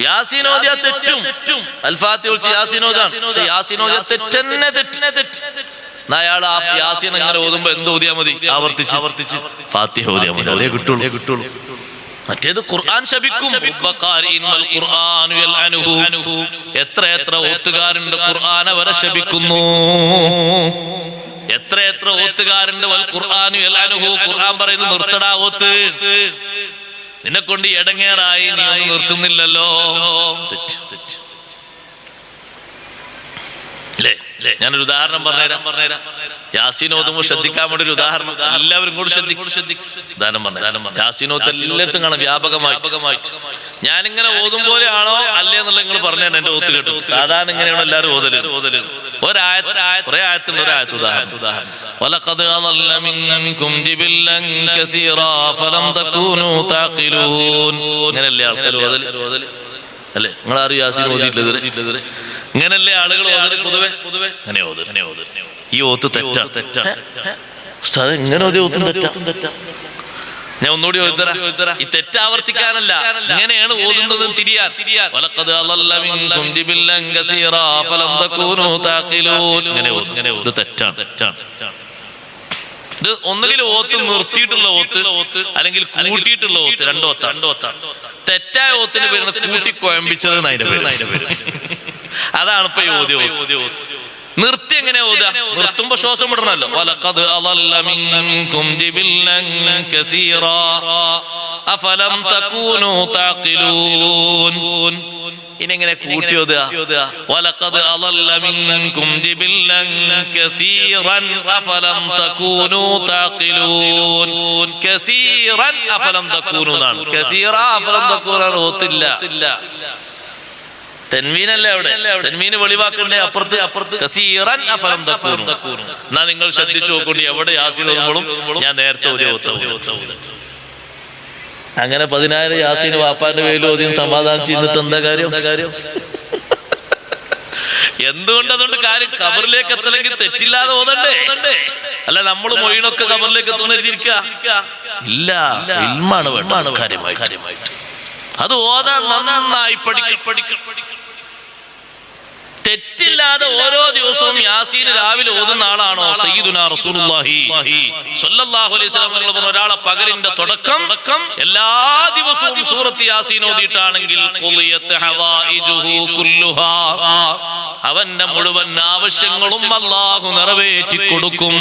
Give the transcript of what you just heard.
യാസീൻ ഓതിയാ തെറ്റും. അൽ-ഫാത്തിഹ വിളിച്ച് യാസീൻ ഓതാണ്. പക്ഷെ യാസീൻ ഓതിയാ തെറ്റന്നെ തെറ്റ്. അയാൾ ആ യാസീൻ അങ്ങനെ ഓതുമ്പോ എന്ത് ഓതിയാ മതി? ആവർത്തിച്ച് ഫാത്തിഹ ഓതിയാ മതി. അതേ കിട്ടുള്ളൂ. മറ്റേത് ഖുർആൻ ശപിക്കും. എത്ര ഓത്തുകാരുണ്ട് ഖുർആൻ അവരെ ശപിക്കുന്നു. എത്ര ഓത്തുകാരുണ്ട്. വൽ ഖുർആനു യൽഅനുഹു. ഖുർആൻ പറയുന്നു നിർത്തടാ ഓത്ത്, നിന്നെ കൊണ്ട് എടങ്ങേറായി, നീ ഒന്നും നിർത്തുന്നില്ലല്ലോ. തെറ്റ്. ഞാനൊരു ഉദാഹരണം പറഞ്ഞുതരാം. യാസീൻ ഓതുമ്പോൾ ശ്രദ്ധിക്കാൻ വേണ്ടി ഒരു ഉദാഹരണം എല്ലാവരും കൂടി ശ്രദ്ധിക്കും. ഉദാഹരണം പറഞ്ഞു. യാസീൻ ഓത്ത് എല്ലായിടത്തും കാണാം വ്യാപകമായിട്ട്. ഞാനിങ്ങനെ ഓതും പോലെയാണോ അല്ലേ എന്നുള്ള നിങ്ങൾ പറഞ്ഞാൽ എന്റെ ഓത്ത് കേട്ടു. സാധാരണ ഇങ്ങനെയാണ് എല്ലാവരും ഓതല്. കുറെ ആയത്തുണ്ട്. ഒരായത്ത് ഉദാഹരണം വലഖദ് അളല്ല മിൻകും ജിബില്ലൻ കസീറാ ഫലം തകൂനു തഖിലൂൻ. ഇങ്ങനെയല്ലേ ആൾക്കാർ ഓതല് അല്ലേ? നിങ്ങൾ ആരും യാസീൻ ഓതിയിട്ടില്ല. ഇങ്ങനല്ലേ ആളുകൾ പൊതുവെ അങ്ങനെ ഓത്. ഈ ഓത്ത് തെറ്റാ. ഇങ്ങനെ ഓത്തും തെറ്റാ. ഞാൻ ഒന്നുകൂടി ഓതിത്തരാം. ഈ തെറ്റാവർത്തിക്കാനല്ല, ഇങ്ങനെയാണ് ഓതുന്നത് തിരിയാൻ. വലഖദ് അളല്ല മിൻകും ജിബില്ലൻ കസീറാ ഫലം തകൂനു തഖിലൂൻ. ഇങ്ങനെ ഓത് തെറ്റാണ്. ഇത് ഒന്നുകിൽ ഓത്ത് നിർത്തിയിട്ടുള്ള ഓത്ത് അല്ലെങ്കിൽ കൂട്ടിയിട്ടുള്ള ഓത്ത്. രണ്ടോത്താണ്. തെറ്റായ ഓത്തിന് പേരുന്ന കൂട്ടി കുഴമ്പിച്ചത് അതാണ് ഇപ്പൊ ഓത്ത്. നിർത്തി എങ്ങനെ ഓതുക? നിർത്തുമ്പോ ശ്വാസം വിടണല്ലോ. വലഖദ് അളല്ല മിൻകും ജിബില്ലൻ കസീറാ അഫലം തകൂനു തഖിലൂൻ. ഇനെങ്ങനെ കൂട്ടി ഓതുക? വലഖദ് അളല്ല മിൻകും ജിബില്ലൻ കസീറൻ അഫലം തകൂനു തഖിലൂൻ. കസീറൻ അഫലം തകൂനു എന്നാണ്. കസീറ അഫലം തകൂനു ഓത്തില്ല. തൻവീനല്ലേ അവിടെ? തൻവീന് വെളിവാക്കണ്ടേ? അപ്പുറത്ത് കസീറൻ അഫലം തകൂനു. എന്നാ നിങ്ങൾ ശ്രദ്ധിച്ചു നോക്കൊണ്ട് എവിടെ യാസീൻ ഓതുമ്പോഴും ഞാൻ നേരത്തെ ഒരു ഓത്ത. അങ്ങനെ 10,000 യാസീൻ വാപ്പാന്റെ പേരിൽ ഓതിയും സമാധാനം ചെയ്തിട്ട് എന്താ കാര്യം? എന്തുകൊണ്ട്? അതുകൊണ്ട് കാര്യം ഖബറിലേക്ക് എത്തണമെങ്കിൽ തെറ്റില്ലാതെ ഓതണ്ടേ? അല്ല നമ്മൾ മൊയ്നൊക്കെ ഖബറിലേക്ക് എത്തുന്നിരിക്കുക ഇല്ല. ഇൽമാണ് വേണ്ട കാര്യമായിട്ട്. അത് ഓതാൻ നന്നായി പഠിക്കും. തെറ്റില്ലാതെ ഓരോ ദിവസവും യാസീൻ രാവിലെ ഓതുന്ന ആളാണോ സയ്യിദുനാ റസൂലുള്ളാഹി സ്വല്ലല്ലാഹു അലൈഹി വസല്ലം? ഒരാളെ പകലിന്റെ തുടക്കം എല്ലാ ദിവസവും സൂറത്ത് യാസീൻ ഓതിയിട്ടാണെങ്കിൽ ഖുളിയത്ത് ഹവായിജുഹു കുല്ലുഹാ, അവന്റെ മുഴുവൻ ആവശ്യങ്ങളും അല്ലാഹു നിറവേറ്റി കൊടുക്കും.